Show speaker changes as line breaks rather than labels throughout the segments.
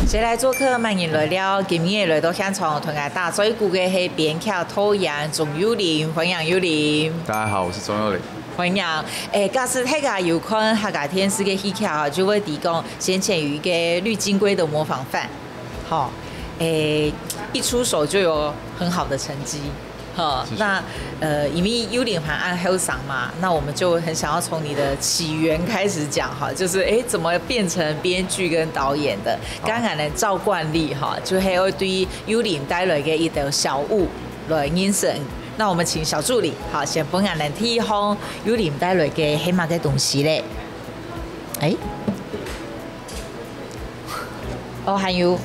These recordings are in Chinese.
谁来做客？欢迎来了。今日来到现场，同大家最久的是编剧导演钟幽灵，欢迎幽灵。
大家好，我是钟幽灵。
欢迎。假使大家有看客家电视的戏剧啊，就会提供先前有一个绿金龟的模仿犯，好，一出手就有很好的成绩。那因为幽灵还按后赏嘛，那我们就很想要从你的起源开始讲哈，就是怎么变成编剧跟导演的？刚刚的照惯例哈，就还会对幽灵带来的一道小物来认识。那我们请小助理好，先帮俺来提供幽灵带来的黑马的东西嘞。还有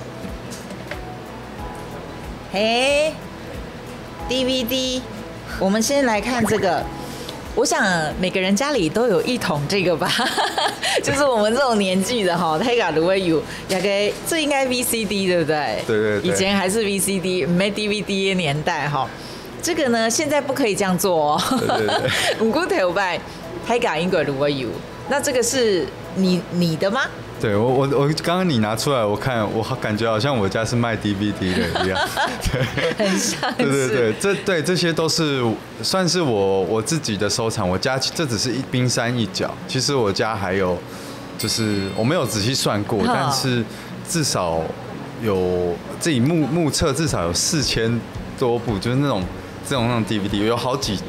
，DVD， 我们先来看这个。我想每个人家里都有一桶这个吧，就是我们这种年纪的哈，大家都会有。这应该 VCD 对不对？
对。
以前还是 VCD， 没 DVD 的年代哈。这个呢，现在不可以这样做哦。对。不过头摆，大家应该都会有。那这个是你的吗？
对我刚刚你拿出来，我看我感觉好像我家是卖 DVD 的一样，对，
很像是。
对，这些都是算是我自己的收藏。我家这只是冰山一角，其实我家还有，就是我没有仔细算过，但是至少有自己目测至少有4000多部，就是那种 DVD 有好几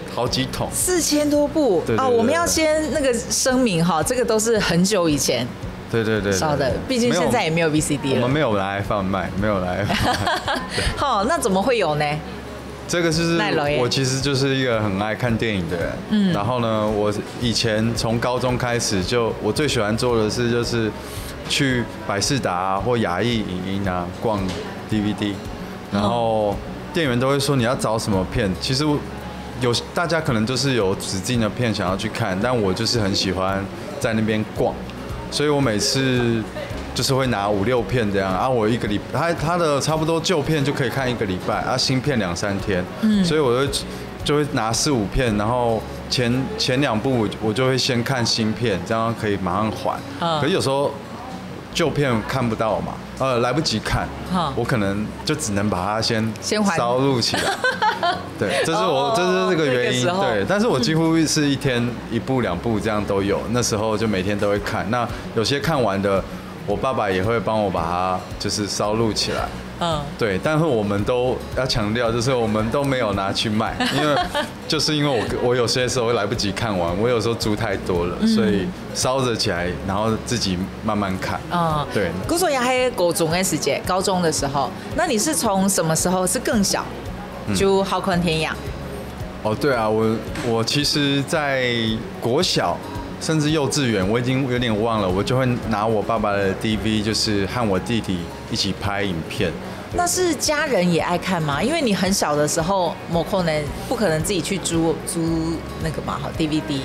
桶
，4000多部。
对。
我们要先那个声明哈，这个都是很久以前。
对
烧的，毕竟现在也没有 VCD 了。
我们没有来贩卖，没有来贩卖。
好，那怎么会有呢？
这个就是我其实就是一个很爱看电影的人。然后呢，我以前从高中开始我最喜欢做的事就是去百视达或雅艺影音啊逛 DVD， 然后店员都会说你要找什么片，其实大家可能就是有指定的片想要去看，但我就是很喜欢在那边逛。所以我每次就是会拿5、6片这样啊，我一个礼拜，它的差不多旧片就可以看1个礼拜啊，新片2、3天，所以我就会拿4、5片，然后前2部我就会先看新片，这样可以马上还。可是有时候旧片看不到嘛，来不及看，我可能就只能把它先烧录起来。对，这是这个原因。对，但是我几乎是一天1部、2部这样都有。那时候就每天都会看。那有些看完的，我爸爸也会帮我把它就是烧录起来。对，但是我们都要强调，就是我们都没有拿去卖，因为我有些时候会来不及看完，我有时候租太多了，所以烧着起来，然后自己慢慢看。对。
古时候也还高中的时间，高中的时候，那你是从什么时候是更小就好看天涯？
对啊，我其实在国小甚至幼稚园，我已经有点忘了，我就会拿我爸爸的 DV， 就是和我弟弟一起拍影片。
那是家人也爱看吗？因为你很小的时候，不可能自己去租那个嘛，好 DVD，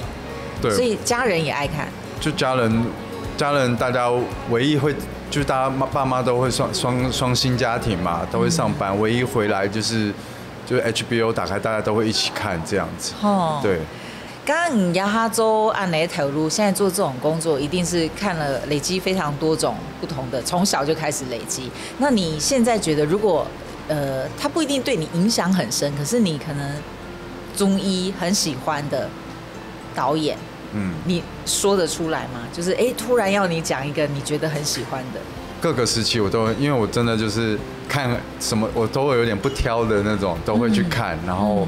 对，所以家人也爱看。
就家人大家唯一会，就是大家爸妈都会双薪家庭嘛，都会上班，唯一回来就是 HBO 打开，大家都会一起看这样子。对。
刚刚你要他做按哪条路？现在做这种工作，一定是看了累积非常多种不同的，从小就开始累积。那你现在觉得，如果他不一定对你影响很深，可是你可能中医很喜欢的导演，你说得出来吗？就是突然要你讲一个你觉得很喜欢的。
各个时期我都会，因为我真的就是看什么我都会有点不挑的那种，都会去看，然后。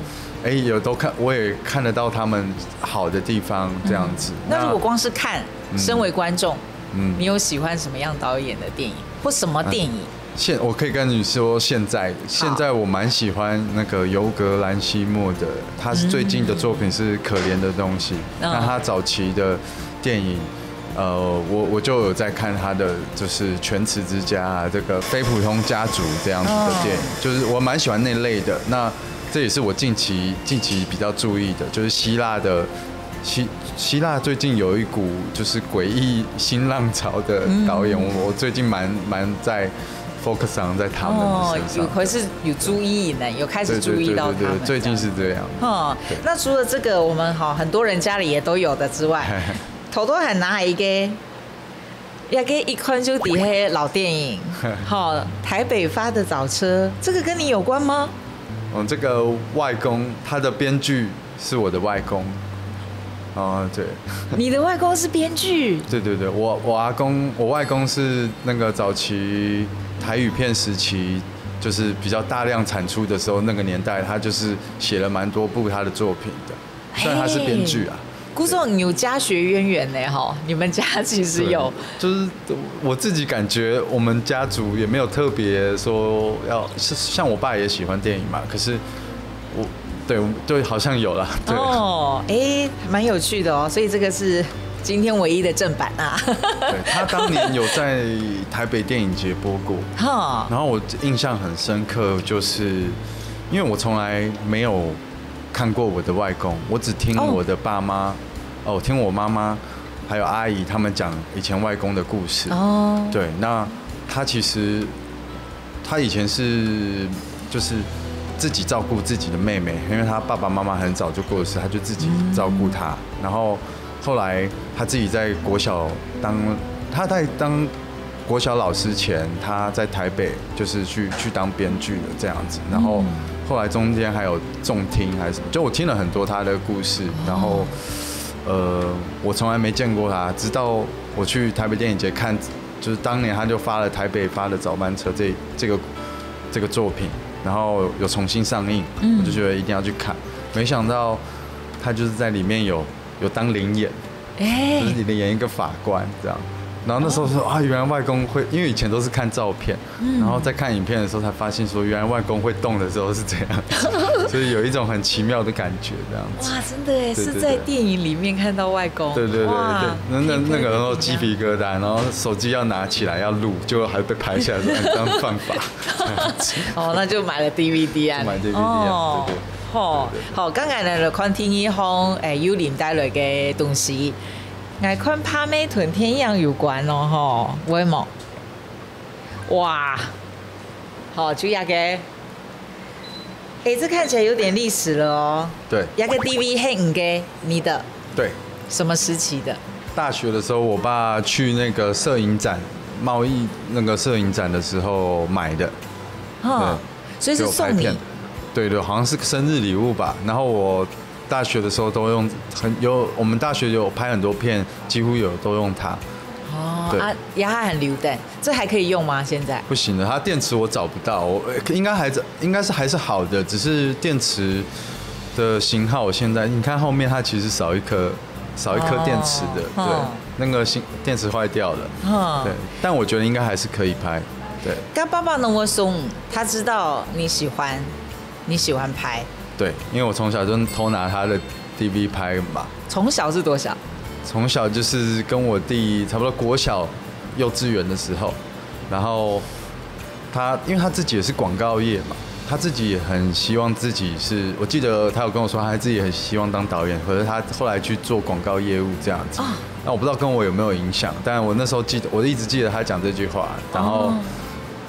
我也看得到他们好的地方，这样子。
那如果光是看，身为观众，你有喜欢什么样导演的电影，或什么电影？
我可以跟你说，现在我蛮喜欢那个尤格兰西莫的，他是最近的作品是《可怜的东西》，那他早期的电影。我就有在看他的，就是《全词之家》啊，这个非普通家族这样子的电影，就是我蛮喜欢那类的。那这也是我近期比较注意的，就是希腊最近有一股就是诡异新浪潮的导演，我最近蛮在 focus on 在他们身上。
有回是有注意呢，有开始注意到他们。
对，最近是这样。
那除了这个我们很多人家里也都有的之外，头都还拿一个。也给一看就底黑老电影，台北发的早车，这个跟你有关吗？
这个外公他的编剧是我的外公，对。
你的外公是编剧？
对，我外公是那个早期台语片时期，就是比较大量产出的时候，那个年代他就是写了蛮多部他的作品的，虽然他是编剧啊。
姑丈，你有家学渊源呢，你们家其实有，
就是我自己感觉我们家族也没有特别说像我爸也喜欢电影嘛，可是对，好像有了。
对蛮有趣的所以这个是今天唯一的正版啊。
对，他当年有在台北电影节播过，然后我印象很深刻，就是因为我从来没有看过我的外公，我只听我的爸妈。听我妈妈还有阿姨他们讲以前外公的故事。对，那他其实他以前是就是自己照顾自己的妹妹，因为他爸爸妈妈很早就过世，他就自己照顾她。然后后来他自己在国小他在当国小老师前，他在台北就是去当编剧的这样子。然后后来中间还有重听还是什么，就我听了很多他的故事，然后。我从来没见过他，直到我去台北电影节看，就是当年他就发了台北发的早班车这个作品，然后有重新上映，我就觉得一定要去看。没想到他就是在里面有当灵演，就是里演一个法官这样。然后那时候说原来外公会，因为以前都是看照片，然后在看影片的时候才发现说，原来外公会动的时候是这样子，所以有一种很奇妙的感觉这样子。
哇，真的耶，是在电影里面看到外公。
对，那个时候鸡皮疙瘩，然后手机要拿起来要录，就还被拍下来说这样犯法。
那就买了 DVD 啊，
买 DVD 啊，对。
好，刚才呢，看天一方幽靈帶來嘅東西。我看拍美屯天阳有关有冇？哇，就那个，这看起来有点历史了
对，
那个 DV 黑嘅，你的？
对。
什么时期的？
大学的时候，我爸去那个摄影展，贸易那个摄影展的时候买的。
所以是送你。
对，好像是生日礼物吧。然后我。大学的时候都我们大学有拍很多片，几乎都用它。
对它很流的，这还可以用吗？现在
不行了，它电池我找不到，应该还是好的，只是电池的型号现在你看后面它其实少一颗电池的，对，那个电池坏掉了，对，但我觉得应该还是可以拍，对。
跟爸爸能我送，他知道你喜欢拍。
对，因为我从小就偷拿他的 DV 拍嘛。从
小是多小？
从小就是跟我弟差不多国小、幼稚园的时候，然后因为他自己也是广告业嘛，他自己也很希望自己是，我记得他有跟我说，他自己也很希望当导演，可是他后来去做广告业务这样子。那我不知道跟我有没有影响，但我那时候我一直记得他讲这句话，然后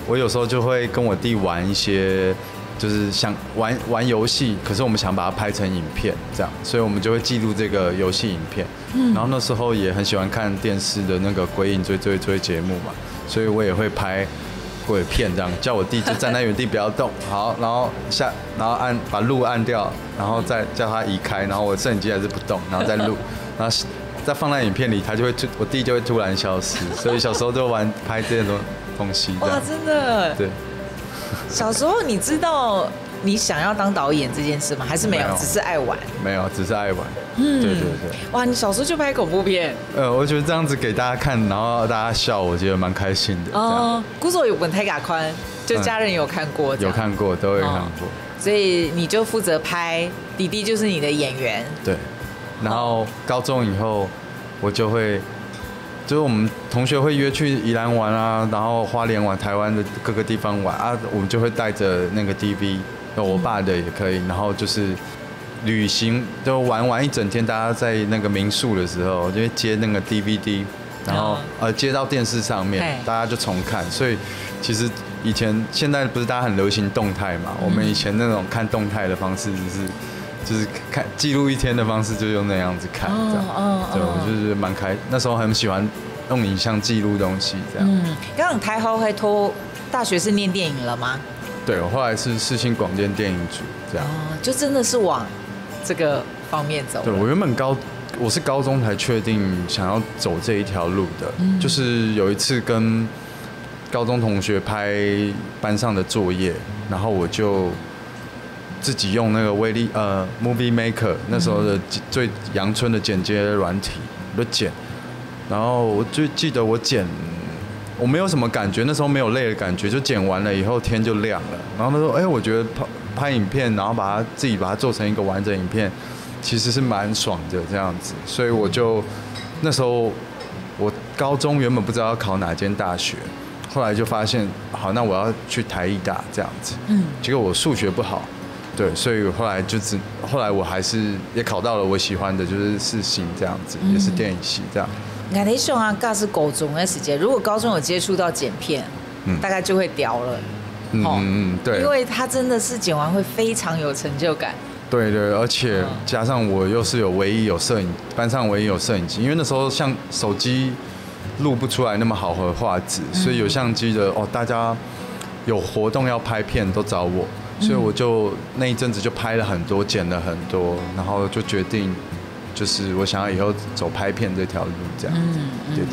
我有时候就会跟我弟玩一些。就是想玩游戏，可是我们想把它拍成影片，这样，所以我们就会记录这个游戏影片。然后那时候也很喜欢看电视的那个鬼影追节目嘛，所以我也会拍鬼片，这样叫我弟就站在原地不要动，好，然后把录按掉，然后再叫他移开，然后我摄影机还是不动，然后再录，然后再放在影片里，我弟就会突然消失。所以小时候就拍这种东西。
哇，真的。
对。
小时候你知道你想要当导演这件事吗？还是没有？只是爱玩。
没有，只是爱玩。对。
哇，你小时候就拍恐怖片？
我觉得这样子给大家看，然后大家笑，我觉得蛮开心的。
古早有本太嘎宽，就家人有看过。
有看过，都会看过。
所以你就负责拍，弟弟就是你的演员。
对。然后高中以后，我就会。就是我们同学会约去宜兰玩啊，然后花莲玩，台湾的各个地方玩啊，我们就会带着那个 DV， 我爸的也可以，然后就是旅行，就玩一整天。大家在那个民宿的时候，就会接那个 DVD，然后接到电视上面，大家就重看。所以其实现在不是大家很流行动态嘛？我们以前那种看动态的方式就是看记录一天的方式，就用那样子看，这样。对，我就是那时候很喜欢用影像记录东西，这样。
刚刚台后会拖大学是念电影了吗？
对，我后来是世新广电电影组，这样。
就真的是往这个方面走。
对，我原本我是高中才确定想要走这一条路的，就是有一次跟高中同学拍班上的作业，然后我就自己用那个Movie Maker 那时候的最阳春的剪接软体，我就剪，然后我就记得我没有什么感觉，那时候没有累的感觉，就剪完了以后天就亮了。然后他说：“我觉得拍影片，然后自己把它做成一个完整影片，其实是蛮爽的这样子。”所以那时候我高中原本不知道要考哪间大学，后来就发现好，那我要去台艺大这样子。结果我数学不好，对，所以后来我还是也考到了我喜欢的，就是世新这样子，也是电影系这样。
那你想啊，是高中的时间，如果高中有接触到剪片，大概就会屌了。
对，
因为他真的是剪完会非常有成就感。
对，而且加上我又是班上唯一有摄影机，因为那时候像手机录不出来那么好的画质，所以有相机的大家有活动要拍片都找我，所以我就那一阵子就拍了很多，剪了很多，然后就决定就是我想要以后走拍片这条路这样子。对。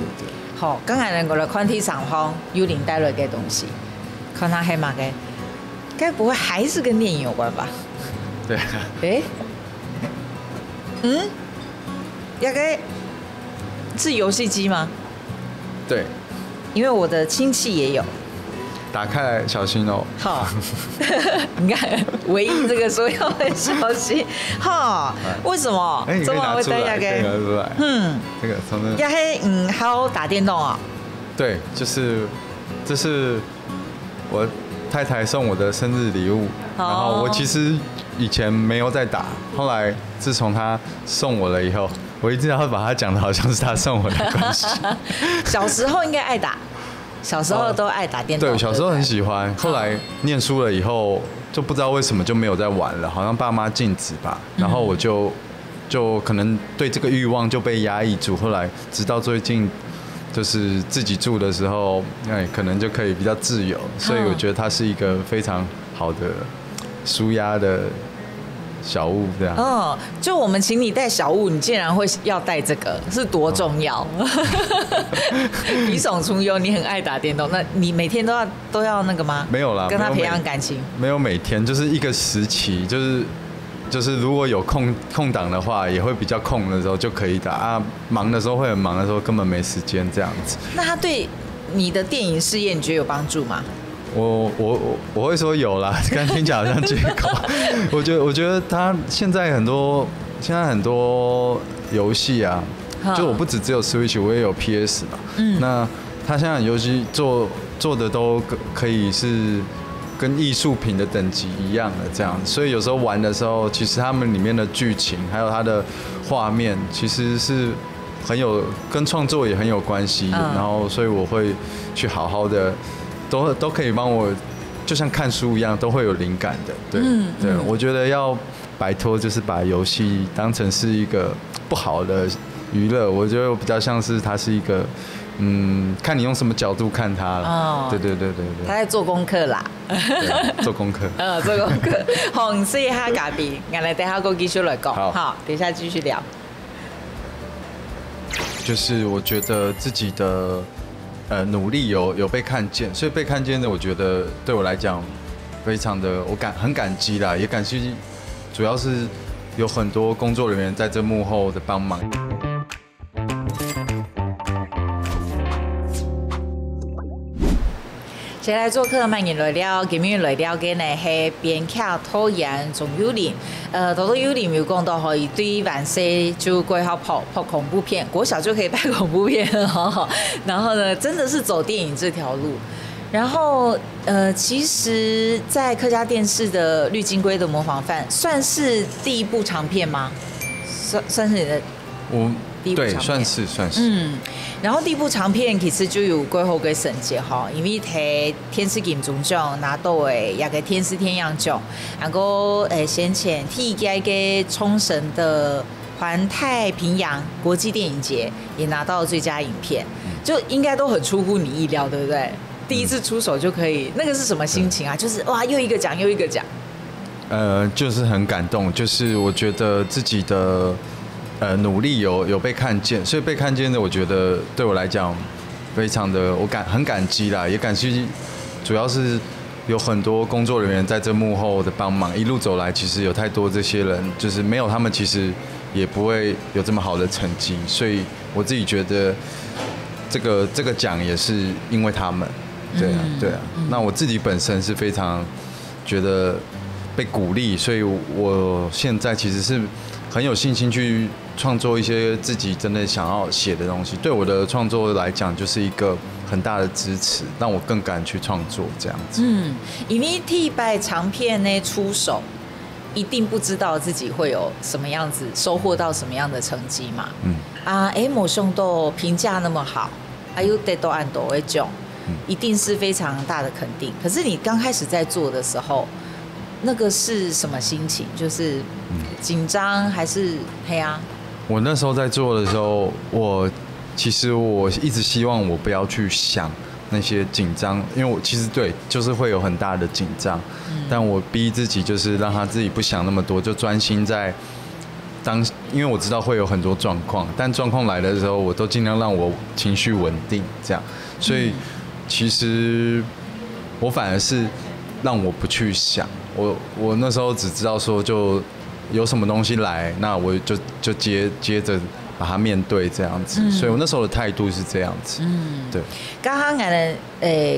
好，刚才那个宽体厂方幽灵带来的东西，看他黑马的，该不会还是跟电影有关吧？
对。
大概是游戏机吗？
对，
因为我的亲戚也有。
打开来小心哦。
好，你看，唯一这个说要很小心。哈，为什么？
这么会带下给？这个从那。
还有打电动啊？
对，这是我太太送我的生日礼物，然后我其实以前没有在打，后来自从她送我了以后，我一直要把她讲的好像是她送我的东西。
小时候应该爱打。小时候都爱打电动，
对，小时候很喜欢。后来念书了以后，就不知道为什么就没有再玩了，好像爸妈禁止吧。然后我就可能对这个欲望就被压抑住。后来直到最近，就是自己住的时候，可能就可以比较自由。所以我觉得它是一个非常好的抒压的小物这样。
就我们请你带小物，你竟然会要带这个，是多重要？比耸出优，你很爱打电动，那你每天都要那个吗？
没有啦，
跟他培养感情。
没有每天，就是一个时期，就是如果有空档的话，也会比较空的时候就可以打啊。忙的时候会很忙的时候根本没时间这样子。
那他对你的电影事业，你觉得有帮助吗？
我会说有啦，刚听起来好像借口。我觉得他现在很多游戏啊，就我不只有 Switch， 我也有 PS 嘛。那他现在游戏做的都可以是跟艺术品的等级一样的这样，所以有时候玩的时候，其实他们里面的剧情还有它的画面，其实是跟创作也很有关系。然后所以我会去好好的。都可以帮我，就像看书一样，都会有灵感的。对，我觉得要摆脱，就是把游戏当成是一个不好的娱乐。我觉得比较像是它是一个，看你用什么角度看它了。对。
他在做功课啦。
做功课。
做功课。好，所以他隔壁，我来等下go继续来讲。好，等一下继续聊。
就是我觉得自己的。努力有被看见，所以被看见的，我觉得对我来讲，非常的很感激啦，也感激，主要是有很多工作人员在这幕后的帮忙。
谁来做客？慢言来了，今日来了嘅呢係編劇拖延仲幽靈。到幽靈有講到可以對晚歲就規劃拍恐怖片，國小就可以拍恐怖片了。然後呢，真的是走電影這條路。然後其實，在客家電視的《綠金龜的模仿犯》算是第一部長片嗎？算是你的。第一部长片，
对，算是。
然后第一部长片其實就有幾好嘅成績哈，因為睇天使金鐘獎拿到嘅一個天使天陽獎，然後先前替一個沖繩的環太平洋國際電影節也拿到最佳影片，就應該都很出乎你意料，對不對？第一次出手就可以，那個是什麼心情啊？就是哇，又一個獎又一個獎。
就是很感動，就是我覺得自己的努力有被看見，所以被看見的，我覺得對我來講非常的很感激啦，也感激，主要是有很多工作人員在這幕後的幫忙，一路走來其實有太多這些人，就是沒有他們其實也不會有這麼好的成績，所以我自己覺得這個獎也是因為他們。對啊，那我自己本身是非常覺得被鼓勵，所以我現在其實是很有信心去創作一些自己真的想要寫的東西。對我的創作來講，就是一個很大的支持，讓我更敢去創作這樣子。
因為替擺長片呢出手，一定不知道自己會有什麼樣子收穫到什麼樣的成績嘛。冇想到評價那麼好，還有得到按多的獎。一定是非常大的肯定。可是你剛開始在做的時候，那個是什麼心情？就是緊張還是黑啊？
我那時候在做的時候，其實我一直希望我不要去想那些緊張，因為我其實對，就是會有很大的緊張，但我逼自己就是讓他自己不想那麼多，就專心在因為我知道會有很多狀況，但狀況來的時候，我都盡量讓我情緒穩定，這樣，所以。其實我反而是讓我不去想，我那時候只知道說就有什麼東西來，那我就接着把它面對這樣子，所以我那時候的態度是這樣子。對。
剛剛俺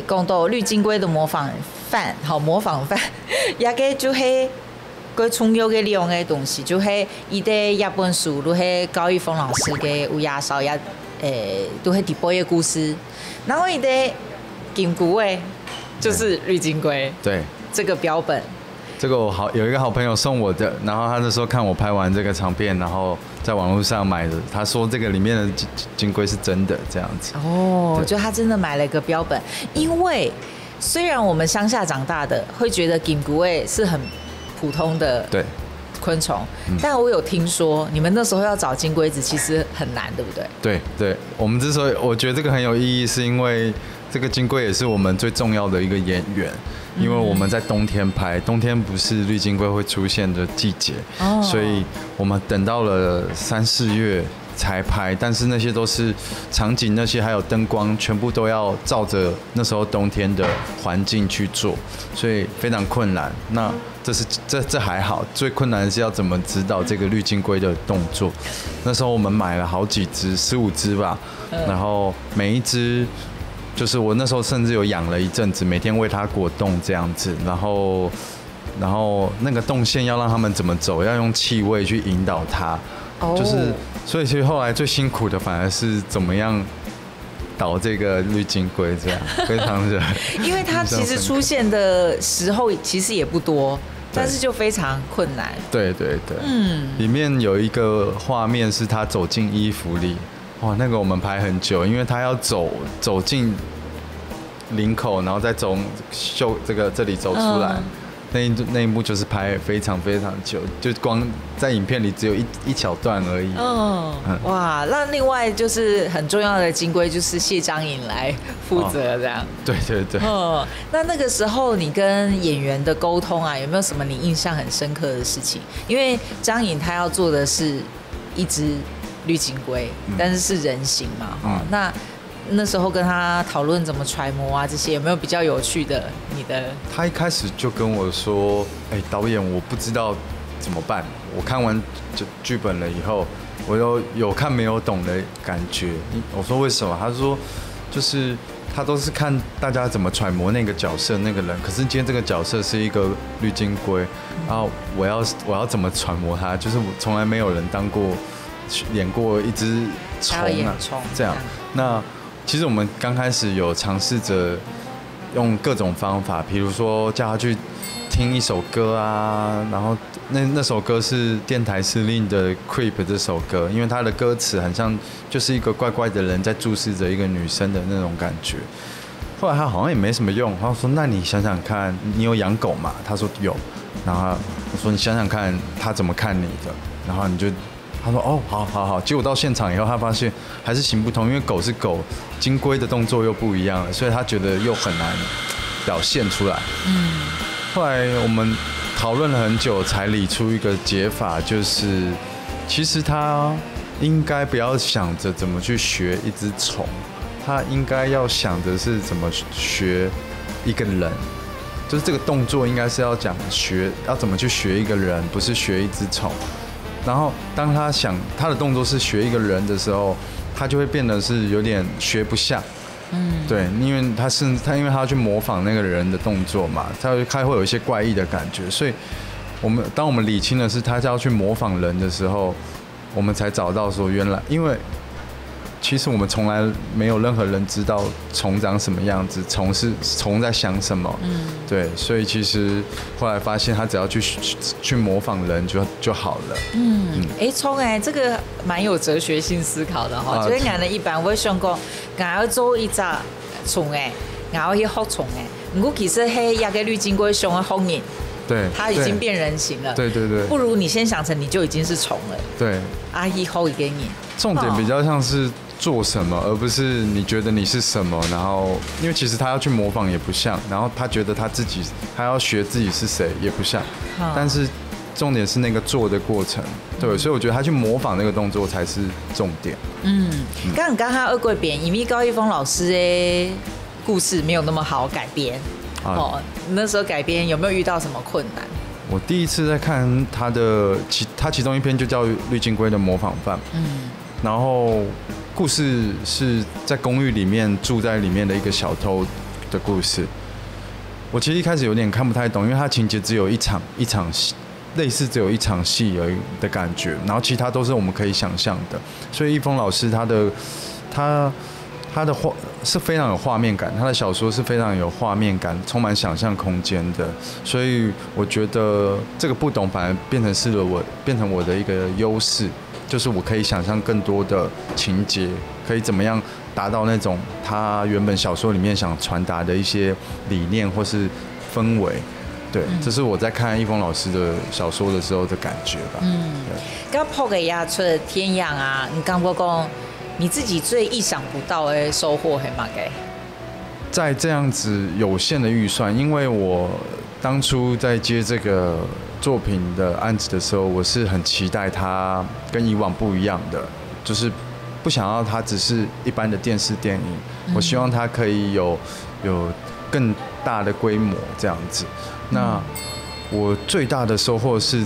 講到綠金龜的模仿犯，模仿犯，也個就是佢重要嘅利用嘅東西，就是伊啲一本書，都係高一峰老師嘅烏鴉少也都係第八嘅故事，然後伊啲。金龜就是綠金龜，
對，
這個標本，
這個我有一個好朋友送我的，然後他那時候看我拍完這個長片，然後在網絡上買的，他說這個裡面的金龜是真的，這樣子。
哦，就他真的買了一個標本，因為雖然我們鄉下長大的會覺得金龜是很普通的昆蟲，但我有聽說你們那時候要找金龜子其實很難，對不對？
對，我們之所以我覺得這個很有意義，是因為這個金龜也是我們最重要的一個演員，因為我們在冬天拍，冬天不是綠金龜會出現的季節，所以我們等到了3、4月才拍，但是那些都是場景，那些還有燈光，全部都要照着那時候冬天的環境去做，所以非常困難。那這還好，最困難的是要怎麼指導這個綠金龜的動作。那時候我們買了好幾隻，15隻吧，然後每一隻。就是我那時候甚至有養了一陣子，每天餵它果凍這樣子，然後那個動線要讓他們怎麼走，要用氣味去引導它，就是所以其實後來最辛苦的反而是怎麼樣導這個綠金龜這樣，非常的，
因為它其實出現的時候其實也不多，但是就非常困難。
對，裡面有一個畫面是它走進衣服裡。哇，那個我們拍很久，因為他要走進領口，然後再從袖這裡走出來，那一幕就是拍非常非常久，就光在影片裡只有一小段而已。
哇，那另外就是很重要的金龜就是謝張穎來負責這樣。
對。
那個時候你跟演員的溝通啊，有沒有什麼你印象很深刻的事情？因為張穎她要做的是一隻綠金龜，但是是人形嘛，那時候跟他討論怎麼揣摩啊，這些有沒有比較有趣的？你的
他一開始就跟我說：“導演，我不知道怎麼辦。我看完劇本了以後，我有看沒有懂的感覺。”我說：“為什麼？”他說：“就是他都是看大家怎麼揣摩那個角色那個人，可是今天這個角色是一個綠金龜，然後我要怎麼揣摩他？就是我從來沒有人當過。”演過一隻蟲啊，這樣。那其實我們剛開始有嘗試着用各種方法，比如說叫他去听一首歌啊，然后那首歌是电台司令的《Creep》这首歌，因为它的歌词很像就是一个怪怪的人在注视着一个女生的那种感觉。后来他好像也没什么用，他说：“那你想想看，你有养狗吗？”他说有，然后我说：“你想想看，他怎么看你的？”然后他说：“哦，好。”结果到现场以后，他发现还是行不通，因为狗是狗，金龟的动作又不一样了，所以他觉得又很难表现出来。后来我们讨论了很久，才理出一个解法，就是其实他应该不要想着怎么去学一只虫。他应该要想的是怎么学一个人，就是这个动作应该是要讲要怎么去学一个人，不是学一只虫。然后当他想他的动作是学一个人的时候，他就会变得是有点学不像。对，因为因为他要去模仿那个人的动作嘛，他会有一些怪异的感觉，所以当我们理清的是他要去模仿人的时候，我们才找到说原来因为。其实我们从来没有任何人知道虫长什么样子，虫在想什么，对，所以其实后来发现他只要去模仿人就好了。
虫这个蛮有哲学性思考的哈，就是俺的一般会想讲，俺要做一只虫俺要去学虫不过其实黑亚个绿金龟熊的后面。
对，
它已经变人形了。
对，
不如你先想成你就已经是虫了。
对，
阿姨后给你。
重点比较像是做什么，而不是你觉得你是什么。然后，因为其实他要去模仿也不像，然后他觉得他要学自己是谁也不像。但是重点是那个做的过程。对，所以我觉得他去模仿那个动作才是重点。
刚他二贵编，因为高一峰老师的故事没有那么好改编。那时候改编有没有遇到什么困难？
我第一次在看他其中一篇就叫《绿金龟的模仿犯》，然后故事是在公寓里面住在里面的一个小偷的故事。我其实一开始有点看不太懂，因为他情节只有一场戏，类似只有一场戏而已的感觉，然后其他都是我们可以想象的。所以一峰老师他的画是非常有画面感，他的小说是非常有画面感，充满想象空间的，所以我觉得这个不懂反而变成我的一个优势，就是我可以想象更多的情节，可以怎么样达到那种他原本小说里面想传达的一些理念或是氛围。对，这是我在看一峰老师的小说的时候的感觉吧。
刚破给亚出的天阳啊，你刚讲你自己最意想不到的收获是嘛？
在这样子有限的预算，因为我当初在接这个作品的案子的时候，我是很期待它跟以往不一样的，就是不想要它只是一般的电视电影，我希望它可以有更大的规模这样子。那我最大的收获是，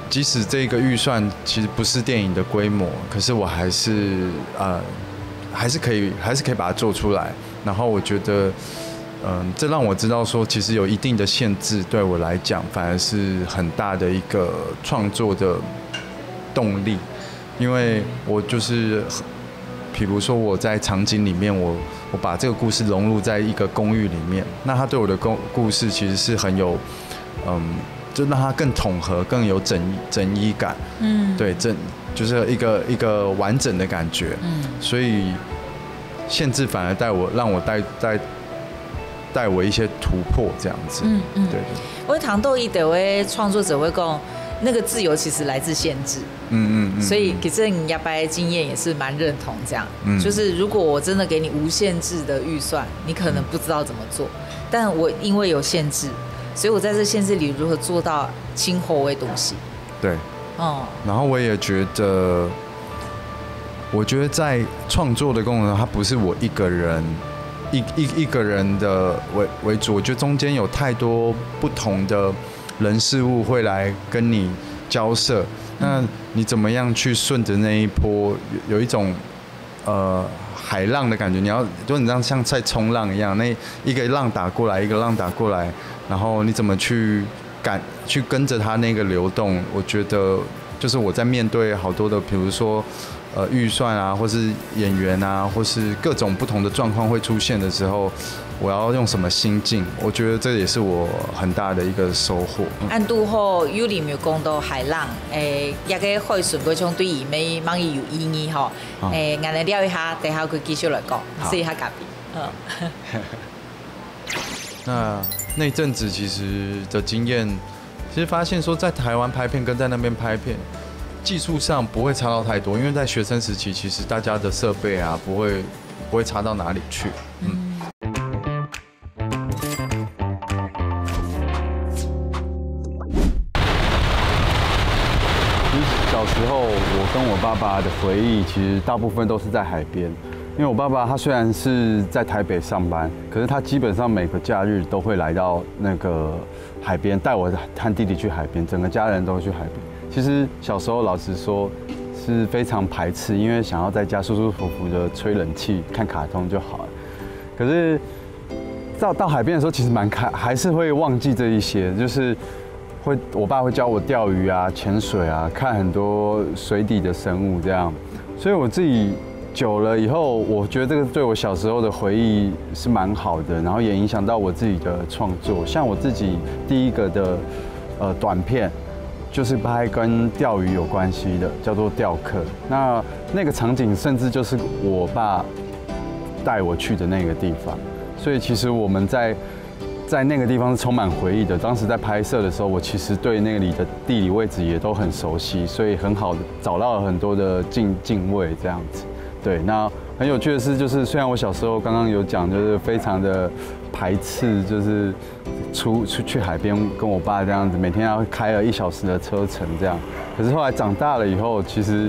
即使这个预算其实不是电影的规模，可是我还是可以把它做出来。然后我觉得，这让我知道说，其实有一定的限制，对我来讲反而是很大的一个创作的动力。因为我就是，比如说我在场景里面，我把这个故事融入在一个公寓里面，那它对我的故事其实是很有，就让它更统合，更有整一感。对，就是一个完整的感觉。所以限制反而让我带我一些突破这样子。对。
我糖豆一的位创作者会讲，那个自由其实来自限制。所以其实你亚白经验也是蛮认同这样。就是如果我真的给你无限制的预算，你可能不知道怎么做，但我因为有限制。所以我在这限制里如何做到轻厚的东西？对，
然后我也觉得，在创作的过程中，它不是我一个人一个人的为主，我觉得中间有太多不同的人事物会来跟你交涉，那你怎么样去顺着那一波，有一种海浪的感觉，就你像在冲浪一样，那一个浪打过来，一个浪打过来，然后你怎么去跟着它那个流动？我觉得就是我在面对好多的，比如说预算啊，或是演员啊，或是各种不同的状况会出现的时候，我要用什么心境？我觉得这也是我很大的一个收获。
按拄好有里面讲到海浪，一个会顺嗰種對伊咪蠻有意義吼。我哋聊一下，等下佢繼續來講，試一下隔壁。
那一阵子其实的经验，其实发现说在台湾拍片跟在那边拍片，技术上不会差到太多，因为在学生时期，其实大家的设备啊不会差到哪里去。小时候，我跟我爸爸的回忆，其实大部分都是在海边。因为我爸爸他虽然是在台北上班，可是他基本上每个假日都会来到那个海边，带我和弟弟去海边，整个家人都会去海边。其实小时候老实说是非常排斥，因为想要在家舒舒服服的吹冷气、看卡通就好了。可是到海边的时候，其实还是会忘记这一些，就是我爸会教我钓鱼啊、潜水啊，看很多水底的生物这样，所以我自己。久了以后，我觉得这个对我小时候的回忆是蛮好的，然后也影响到我自己的创作。像我自己第一个的短片，就是拍跟钓鱼有关系的，叫做钓客。那个场景甚至就是我爸带我去的那个地方，所以其实我们在那个地方是充满回忆的。当时在拍摄的时候，我其实对那里的地理位置也都很熟悉，所以很好的找到了很多的敬畏这样子。对，那很有趣的是，就是虽然我小时候刚刚有讲，就是非常的排斥，就是出去海边跟我爸这样子，每天要开了1小时的车程这样。可是后来长大了以后，其实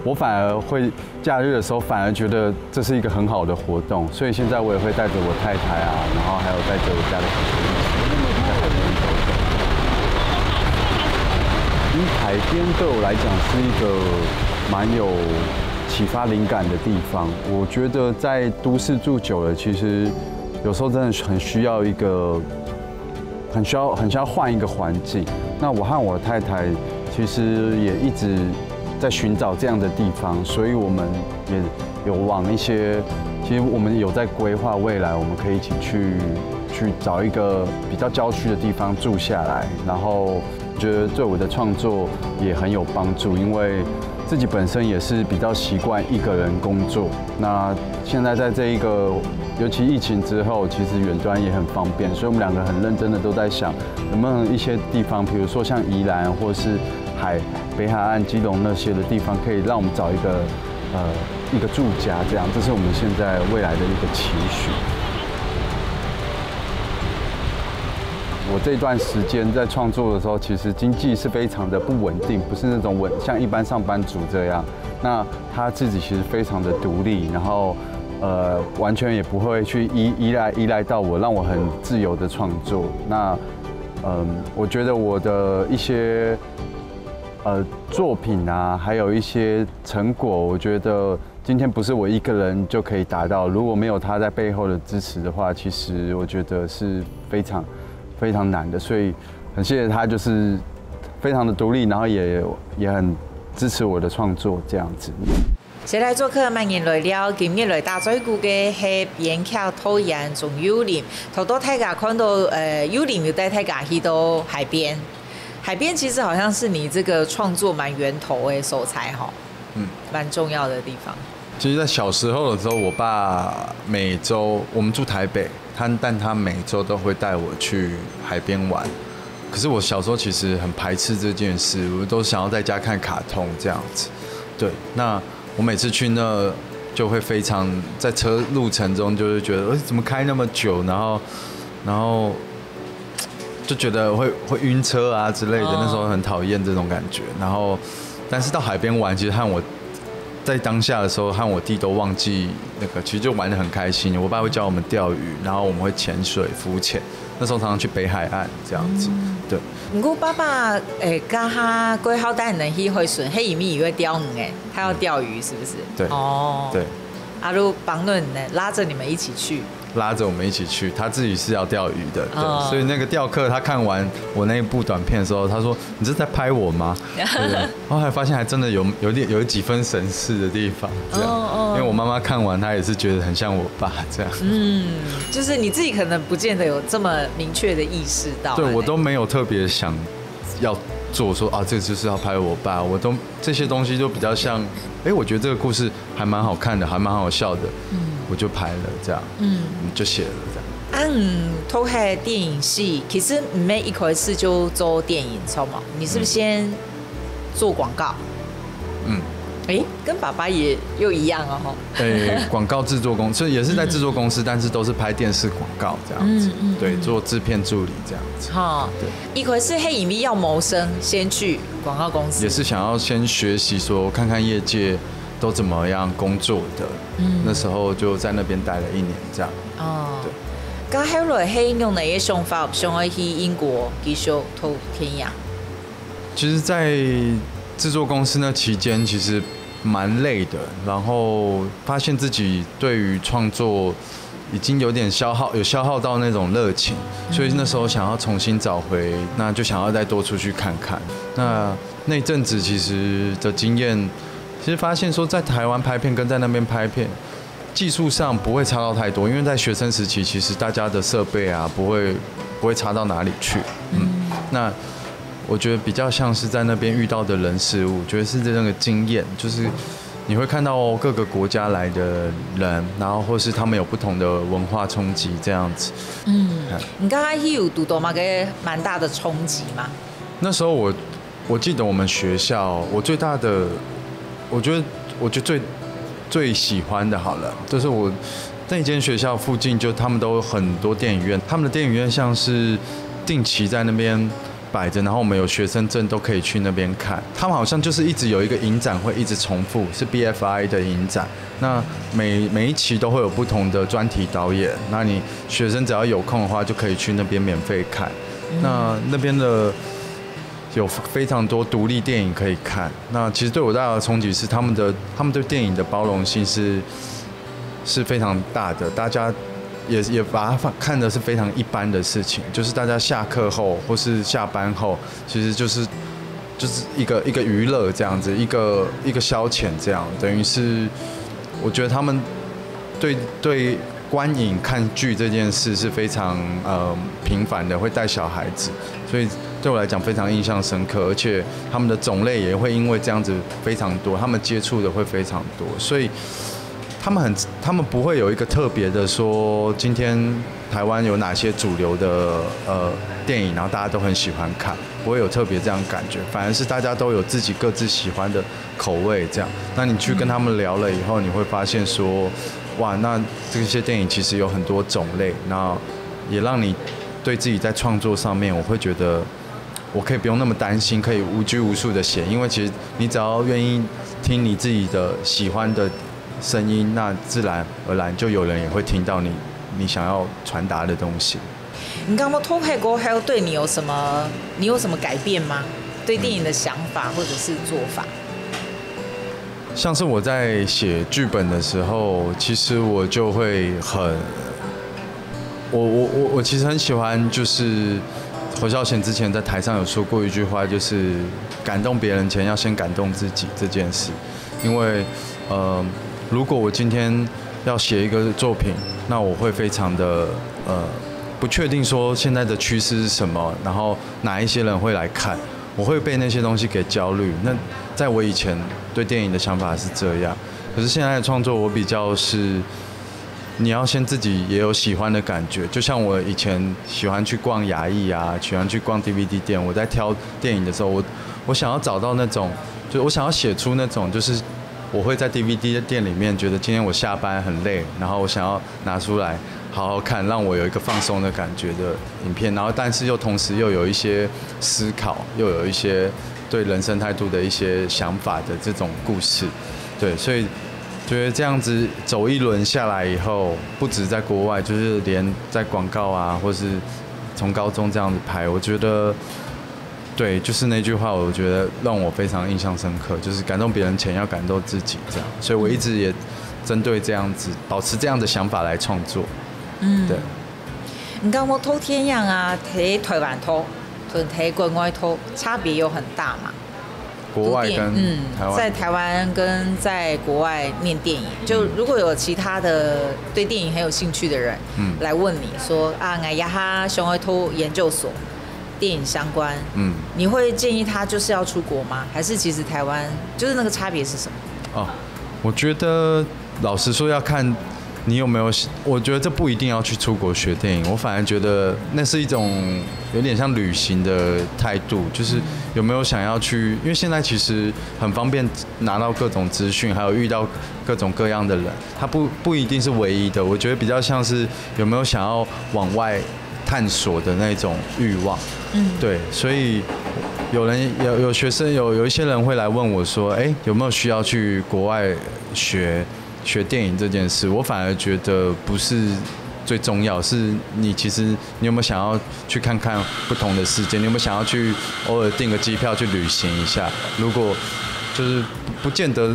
我反而会假日的时候反而觉得这是一个很好的活动，所以现在我也会带着我太太啊，然后还有带着我家的小朋友在海边走走。因为海边对我来讲是一个蛮有启发灵感的地方。我觉得在都市住久了，其实有时候真的很需要很需要换一个环境。那我和我太太其实也一直在寻找这样的地方，所以我们也有往一些，其实我们有在规划未来，我们可以一起去找一个比较郊区的地方住下来，然后觉得对我的创作也很有帮助，因为自己本身也是比较习惯一个人工作。那现在在这一个，尤其疫情之后，其实远端也很方便，所以我们两个很认真的都在想，能不能一些地方，比如说像宜兰或是北海岸、基隆那些的地方，可以让我们找一个住家，这样，这是我们现在未来的一个期许。我这段时间在创作的时候，其实经济是非常的不稳定，不是那种像一般上班族这样。那他自己其实非常的独立，然后完全也不会去依赖到我，让我很自由的创作。那我觉得我的一些作品啊，还有一些成果，我觉得今天不是我一个人就可以达到。如果没有他在背后的支持的话，其实我觉得是非常难的。所以很谢谢他，就是非常的独立，然后也很支持我的创作这样子。
先来做客慢言来了，今日来大嘴股嘅係邊橋討人仲幽林，頭多大家看到幽林有帶大家去到海邊。海邊其實好像是你這個創作蠻源頭嘅所在哈，蠻重要的地方。
其實，在小時候的時候，我爸每週我們住台北，但他每週都會帶我去海邊玩。可是我小時候其實很排斥這件事，我都想要在家看卡通這樣子。對，那我每次去那就會非常在車路程中就是覺得，怎麼開那麼久，然後就覺得會暈車啊之類的，那時候很討厭這種感覺。然後，但是到海邊玩，其實和我在當下的時候，和我弟都忘記那個，其實就玩得很開心。我爸會教我們釣魚，然後我們會潛水、浮潛。那時候常常去北海岸這樣子，對。
不過爸爸跟他規劃帶人去回順，黑伊咪以為釣魚他要釣魚是不是？
對。哦。對。
阿鲁帮论呢拉着你们一起去。
拉着我们一起去，他自己是要钓鱼的，对，所以那个钓客他看完我那一部短片的时候，他说：“你是在拍我吗？”对，后来发现还真的有几分神似的地方，这样。因为我妈妈看完，她也是觉得很像我爸这样。
就是你自己可能不见得有这么明确的意识到。
对，我都没有特别想要做说啊，这就是要拍我爸，我都这些东西就比较像，我觉得这个故事还蛮好看的，还蛮好笑的。我就拍了这样，就写了这样。
偷拍电影系，其实没一开始就做电影，知道吗？你是不是先做广告？跟爸爸也又一样哦。
广告制作公司也是在制作公司，但是都是拍电视广告这样子。对，做制片助理这样子。
对，一开始黑影迷要谋生，先去广告公司，
也是想要先学习说看看业界都怎么样工作的。那时候就在那边待了1年这样。对。
刚后来黑用哪些想法想要去英国继续偷天涯？
其实，在制作公司那期间，其实蛮累的，然后发现自己对于创作已经有点消耗到那种热情，所以那时候想要重新找回，那就想要再多出去看看。那阵子其实的经验，其实发现说在台湾拍片跟在那边拍片，技术上不会差到太多，因为在学生时期，其实大家的设备啊不会差到哪里去。那我觉得比较像是在那边遇到的人事物，觉得是那个经验，就是你会看到各个国家来的人，然后或是他们有不同的文化冲击这样子。
你刚刚有读到吗？个蛮大的冲击吗？
那时候我记得我们学校，我最大的，我觉得最喜欢的好了，就是我那间学校附近就他们都有很多电影院，他们的电影院像是定期在那边摆着，然后我们有学生证都可以去那边看。他们好像就是一直有一个影展会一直重复，是 BFI 的影展。那每一期都会有不同的专题导演，那你学生只要有空的话，就可以去那边免费看。那边的有非常多独立电影可以看。那其实对我最大的冲击是他们对电影的包容性是非常大的，大家也把它看的是非常一般的事情，就是大家下课后或是下班后，其实就是一个娱乐这样子，一个消遣这样，等于是我觉得他们对观影看剧这件事是非常频繁的，会带小孩子，所以对我来讲非常印象深刻，而且他们的种类也会因为这样子非常多，他们接触的会非常多，所以他们不会有一个特别的说今天台湾有哪些主流的电影，然后大家都很喜欢看，不会有特别这样感觉，反而是大家都有自己各自喜欢的口味这样。那你去跟他们聊了以后，你会发现说，哇，那这些电影其实有很多种类，那也让你对自己在创作上面，我会觉得我可以不用那么担心，可以无拘无束的写，因为其实你只要愿意听你自己的喜欢的声音，那自然而然就有人也会听到你想要传达的东西。
你刚刚偷拍过后，对你有什么改变吗？对电影的想法或者是做法？
像是我在写剧本的时候，其实我就会我其实很喜欢，就是侯孝贤之前在台上有说过一句话，就是感动别人前要先感动自己这件事。因为如果我今天要写一个作品，那我会非常的不确定说现在的趋势是什么，然后哪一些人会来看，我会被那些东西给焦虑。那在我以前对电影的想法是这样，可是现在的创作我比较是，你要先自己也有喜欢的感觉。就像我以前喜欢去逛雅艺啊，喜欢去逛 DVD 店，我在挑电影的时候，我想要找到那种，就我想要写出那种，就是我会在 DVD 店里面觉得今天我下班很累，然后我想要拿出来好好看，让我有一个放松的感觉的影片，然后但是又同时又有一些思考，又有一些对人生态度的一些想法的这种故事。对，所以觉得这样子走一轮下来以后，不止在国外，就是连在广告啊，或是从高中这样子拍，我觉得对，就是那句话，我觉得让我非常印象深刻，就是感动别人前要感动自己这样。所以我一直也针对这样子，保持这样的想法来创作。对。
你刚我偷天样啊，睇台湾偷，跟睇国外偷差别有很大嘛？
国外跟台湾，
在台湾跟在国外念电影，就如果有其他的对电影很有兴趣的人，来问你说啊，我要他想要偷研究所，电影相关，你会建议他就是要出国吗？还是其实台湾就是那个差别是什么？
哦，我觉得老实说要看。你有没有？我觉得这不一定要去出国学电影，我反而觉得那是一种有点像旅行的态度，就是有没有想要去？因为现在其实很方便拿到各种资讯，还有遇到各种各样的人，它不一定是唯一的。我觉得比较像是有没有想要往外探索的那种欲望。对，所以有学生有一些人会来问我说，有没有需要去国外学电影这件事，我反而觉得不是最重要，是你其实你有没有想要去看看不同的世界？你有没有想要去偶尔订个机票去旅行一下？如果就是不见得，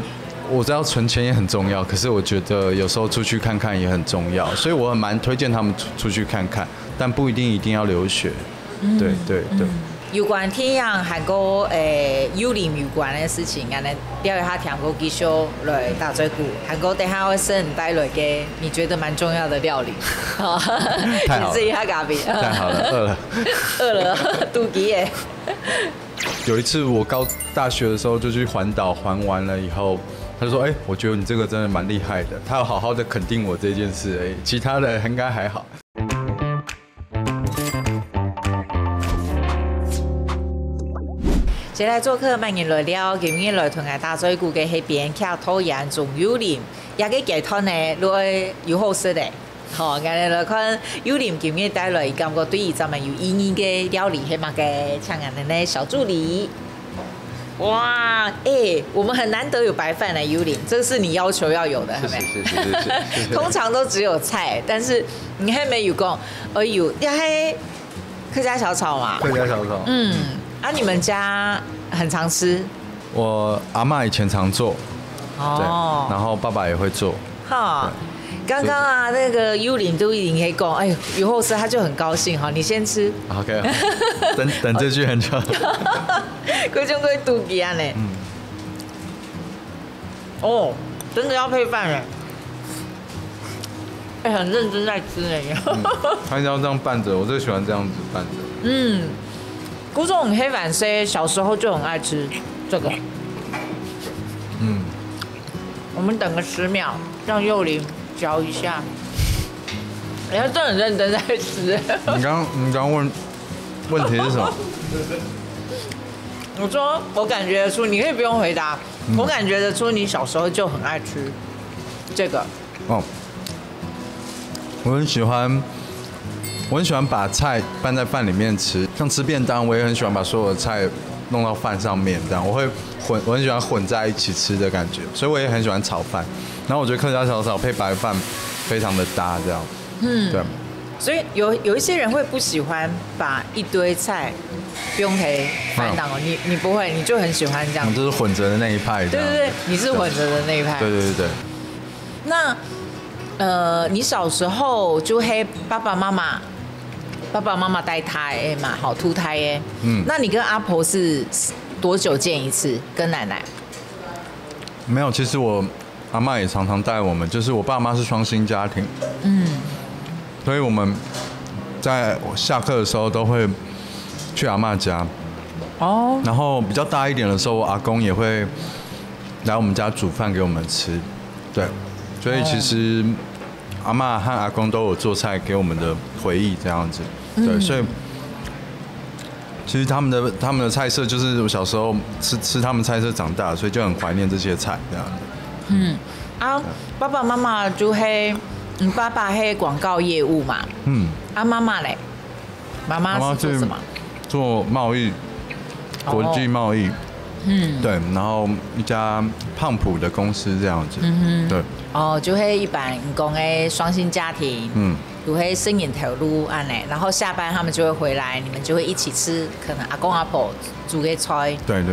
我知道存钱也很重要，可是我觉得有时候出去看看也很重要，所以我蛮推荐他们出去看看，但不一定要留学。对。
有关天样韩国幽灵有关的事情，安尼了解他听过继续来大嘴骨，韩国等下会生带来给你觉得蛮重要的料理。
太好了，
自己下咖啡。
太好了，
饿了，肚脐耶。
有一次我大学的时候就去环岛，环完了以后，他就说：“我觉得你这个真的蛮厉害的。”他要好好的肯定我这件事，其他的应该还好。
接来做客慢言来了，今日来同我大嘴骨嘅迄边徛讨厌仲幽靈，也個劇團呢，來有好食嘅。我哋來看幽靈今日帶來感覺對於咱們有意義嘅料理，係嘛嘅，像我哋呢小助理。哇，我們很難得有白飯呢，幽靈，這是你要求要有的，係咪？
是。
通常都只有菜，但是你還沒有講，有客家小炒嘛？
客家小炒。
你們家很常吃？
我阿嬷以前常做，对，然後爸爸也會做。
剛剛啊，那個幽靈都已經可以講，有後吃他就很高興哈，你先吃。
OK， 等這句很久。
貴中貴肚皮啊呢？真的要配飯了。很認真在吃呢。
他要這樣拌着，我最喜歡這樣子拌着。
古總黑板 C 小時候就很愛吃這個。我們等個10秒，讓幼玲嚼一下。人家真的很認真在吃。
你剛問題是什麼？
我說我感覺得出，你可以不用回答。我感覺得出你小時候就很愛吃這個。
我很喜歡把菜拌在飯裡面吃，像吃便當，我也很喜歡把所有的菜弄到飯上面，這樣我很喜歡混在一起吃的感覺，所以我也很喜歡炒飯。然後我覺得客家小炒配白飯非常的搭，這樣。對。
所以有一些人會不喜歡把一堆菜用喺飯檔你不會，你就很喜歡這樣。
我就是混着的那一派。
對，你是混着的那一派。
對。
那你小時候就黑爸爸媽媽帶胎嘛，好禿胎耶。那你跟阿婆是多久見一次？跟奶奶？
沒有，其實我阿嬷也常常帶我們，就是我爸媽是雙薪家庭。所以我們在下課的時候都會去阿嬷家。然後比較大一點的時候，我阿公也會來我們家煮飯給我們吃。對。所以其實阿嬷和阿公都有做菜給我們的回憶，這樣子。對，所以其實他們的菜色就是我小時候吃他們菜色長大，所以就很懷念這些菜，這樣子。
爸爸媽媽就係你爸爸係廣告業務嘛？媽媽嘞？媽媽是做什麼？
做貿易，國際貿易。對，然後一家胖普的公司這樣子。對。
就係一般講的雙薪家庭。就會生意投入安內，然後下班他們就會回來，你們就會一起吃，可能阿公阿婆煮嘅菜。
對。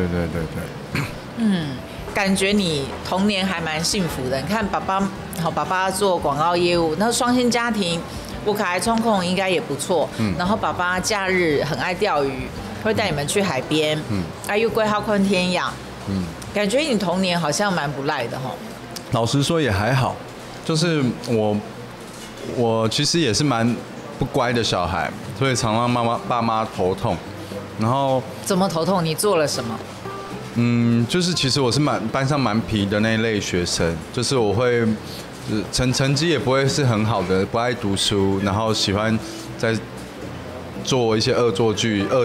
感覺你童年還蠻幸福的。你看爸爸好，爸爸做广告业务，那双薪家庭，我可爱冲控应该也不错。然后爸爸假日很爱钓鱼，会带你们去海边。又归号坤天养。感觉你童年好像蛮不赖的哈。
老实说也还好，就是我其实也是蛮不乖的小孩，所以常让爸妈头痛。然后
怎么头痛？你做了什么？
就是其实我是班上蛮皮的那一类学生，就是我会成绩也不会是很好的，不爱读书，然后喜欢在做一些恶作剧、恶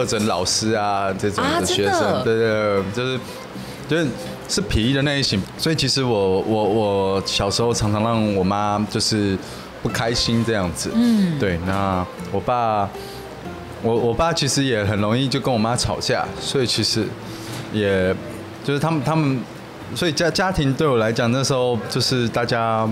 整老师啊这种的学生，对，就是皮的那一型。所以其实我小时候常常让我妈就是不开心这样子。对，那我爸其实也很容易就跟我妈吵架，所以其实也就是他们，所以家庭对我来讲那时候就是大家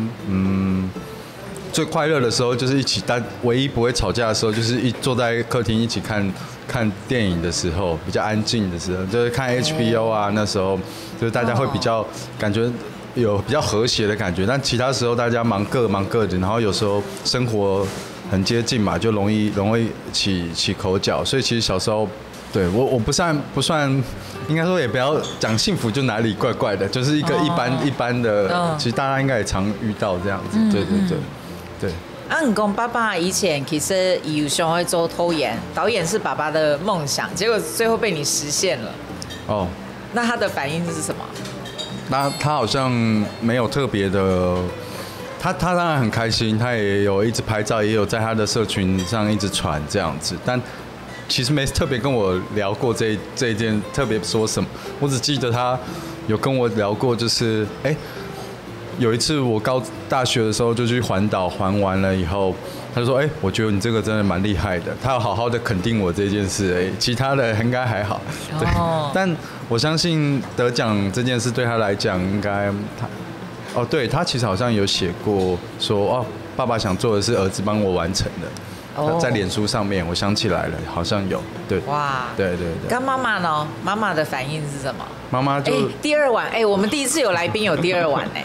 最快乐的时候就是一起，唯一不会吵架的时候就是坐在客厅一起看电影的时候，比较安静的时候，就是看 HBO 啊，那时候就是大家会比较感觉有比较和谐的感觉，但其他时候大家忙各的，然后有时候生活很接近嘛，就容易起口角，所以其实小时候，对我不算，应该说也不要讲幸福就哪里怪怪的，就是一个一般的，其实大家应该也常遇到这样子，对。
你讲爸爸以前其实有想会做导演是爸爸的梦想，结果最后被你实现了。那他的反应是什么？
他好像没有特别的。他当然很开心，他也有一直拍照，也有在他的社群上一直传这样子，但其实没特别跟我聊过这一件，特别说什么。我只记得他有跟我聊过，就是有一次我大学的时候就去环岛，环完了以后，他就说我觉得你这个真的蛮厉害的，他要好好的肯定我这件事，其他的应该还好。对，但我相信得奖这件事对他来讲应该对，他其实好像有写过说爸爸想做的是儿子帮我完成的，在脸书上面我想起来了，好像有。对，
哇，
对。
跟妈妈呢？妈妈的反应是什么？
妈妈就
第二晚，我们第一次有来宾有第二晚呢。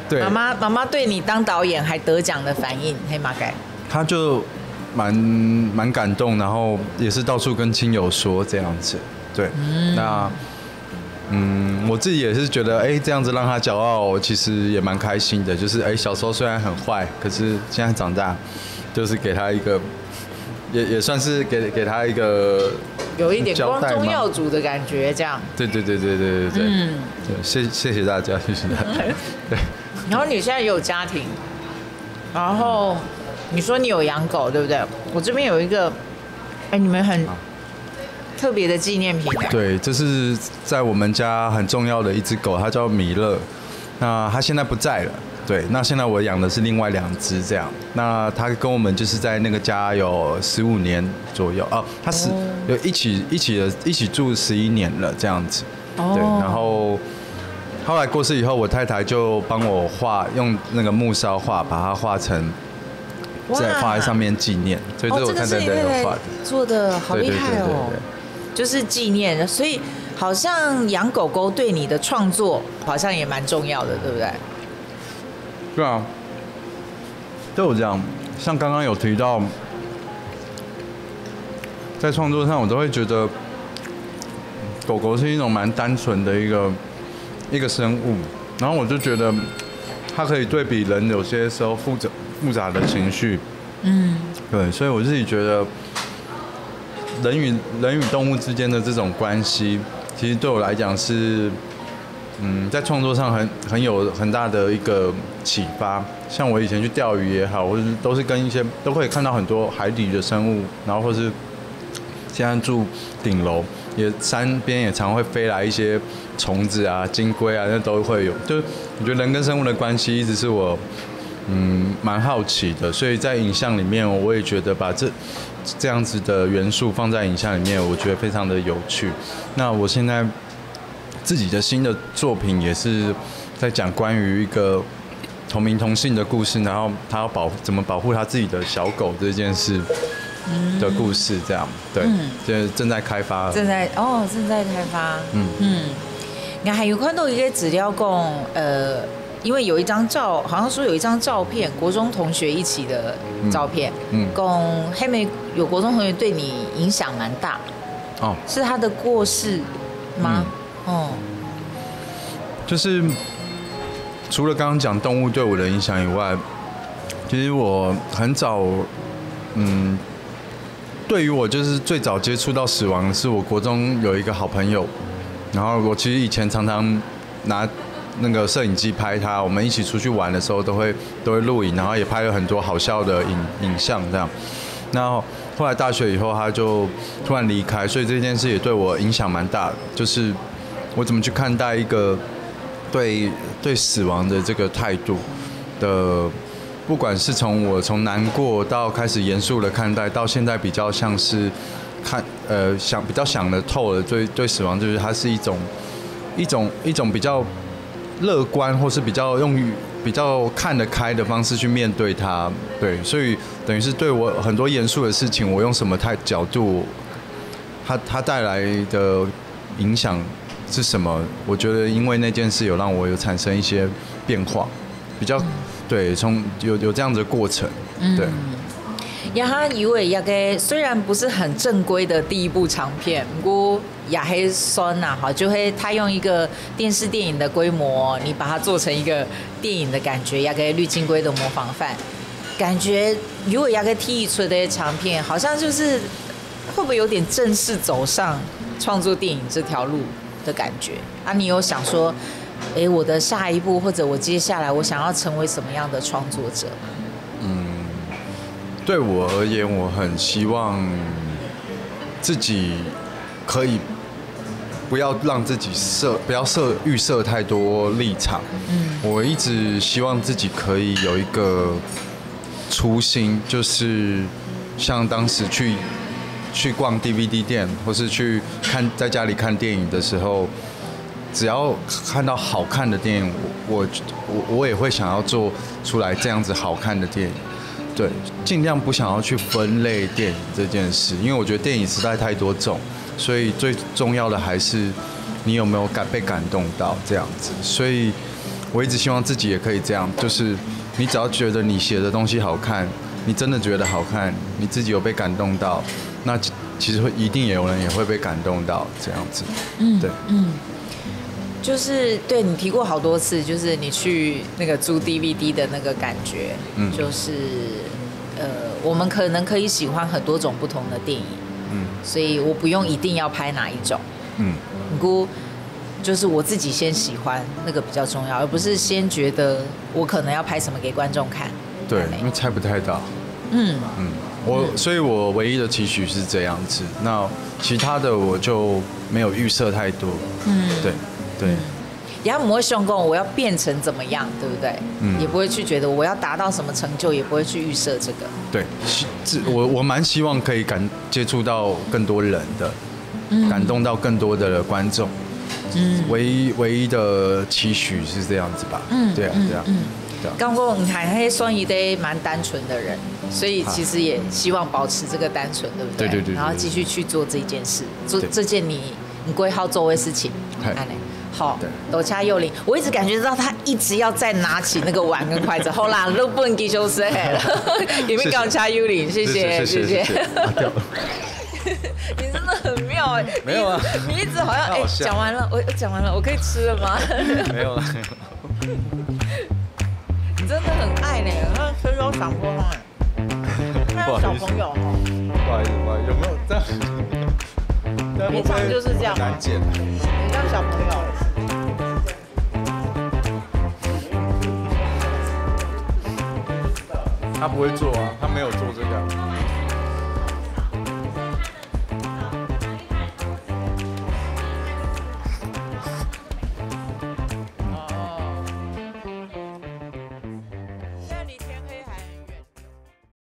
对，
妈妈对你当导演还得奖的反应，黑马改，
他就蛮感动，然后也是到处跟亲友说这样子。对，那。我自己也是觉得，这样子让他骄傲，其实也蛮开心的。就是小时候虽然很坏，可是现在长大，就是给他一个，也算是给他一个
有一点光宗耀祖的感觉，这样。
对。谢谢大家，谢谢大家。对。
然后你现在也有家庭，然后你说你有养狗，对不对？我这边有一个，你们很特别的纪念品。
对，这是在我们家很重要的一只狗，它叫米勒。那它现在不在了。对，那现在我养的是另外2只这样。那它跟我们就是在那个家有15年左右它是有一起住11年了这样子。对，然后后来过世以后，我太太就帮我画，用那个木烧画把它画成。再画在上面纪念，所以这是我太太有画的，
做的好厉害哦。对，就是纪念，所以好像养狗狗对你的创作好像也蛮重要的，对不对？
对啊，对我讲，像刚刚有提到，在创作上我都会觉得，狗狗是一种蛮单纯的一个生物，然后我就觉得它可以对比人有些时候复杂的情绪，对，所以我自己觉得人与动物之间的这种关系，其实对我来讲是，在创作上很有很大的一个启发。像我以前去钓鱼也好，或者都是跟都可以看到很多海底的生物，然后或是现在住顶楼，山边也常会飞来一些虫子啊、金龟啊，那都会有。就我觉得人跟生物的关系一直是我蛮好奇的，所以在影像里面，我也觉得把这样子的元素放在影像里面，我觉得非常的有趣。那我现在自己的新的作品也是在讲关于一个同名同姓的故事，然后他要怎么保护他自己的小狗这件事的故事，这样对，就正在开发，
正在开发，我还有看到一个资料讲，因为有一张照，好像说有一张照片，国中同学一起的照片，跟黑莓有国中同学对你影响蛮大，哦，是他的过世吗？哦，
就是除了刚刚讲动物对我的影响以外，其实我很早，对于我就是最早接触到死亡，是我国中有一个好朋友，然后我其实以前常常拿那个摄影机拍他，我们一起出去玩的时候都会录影，然后也拍了很多好笑的影像这样。然后后来大学以后他就突然离开，所以这件事也对我影响蛮大的，就是我怎么去看待一个对死亡的这个态度的，不管是从难过到开始严肃的看待，到现在比较像是比较想得透了，对死亡就是它是一种比较乐观，或是比较看得开的方式去面对它。对，所以等于是对我很多严肃的事情，我用什么角度，它带来的影响是什么？我觉得因为那件事让我有产生一些变化，比较对，从有这样的过程，对。
呀哈，因为那个虽然不是很正规的第一部长片，不过也还算呐，哈，就会他用一个电视电影的规模，你把它做成一个电影的感觉，那个绿金龟的模仿犯，感觉如果那个提出的长片，好像就是会不会有点正式走上创作电影这条路的感觉啊？你有想说，我的下一步或者我接下来我想要成为什么样的创作者？
对我而言，我很希望自己可以不要让自己不要预设太多立场。我一直希望自己可以有一个初心，就是像当时去逛 DVD 店，或是在家里看电影的时候，只要看到好看的电影，我也会想要做出来这样子好看的电影。对，尽量不想要去分类电影这件事，因为我觉得电影实在太多种，所以最重要的还是你有没有被感动到这样子。所以我一直希望自己也可以这样，就是你只要觉得你写的东西好看，你真的觉得好看，你自己有被感动到，那其实一定有人也会被感动到这样子。对。
就是对你提过好多次，就是你去那个租 DVD 的那个感觉，就是我们可以喜欢很多种不同的电影，所以我不用一定要拍哪一种，就是我自己先喜欢那个比较重要，而不是先觉得我可能要拍什么给观众看。
对，因为猜不太到。所以我唯一的期许是这样子，那其他的我就没有预设太多。对，
也不会想过我要变成怎么样，对不对？也不会去觉得我要达到什么成就，也不会去预设这个。
对，我蛮希望可以接触到更多人的，感动到更多的观众。唯一的期许是这样子吧。对啊。
刚刚你看黑算一堆蛮单纯的人，所以其实也希望保持这个单纯，对不对？对。然后继续去做这件事，做这件你规划做的事情。好，抖掐幼龄，我一直感觉到他一直要再拿起那个碗跟筷子，好啦，都不能给休息了。有没有搞掐幼龄？谢谢。你真的很妙哎！
没有啊，
你一直好像讲完了，我讲完了，我可以吃了吗？
没有了。
你真的很爱呢，那吃都想过吗？还有小朋友哦。
不好意思，有没有这样？
平常就是这样，
难剪。
很像小朋友。
他不会做啊，他没有做这个。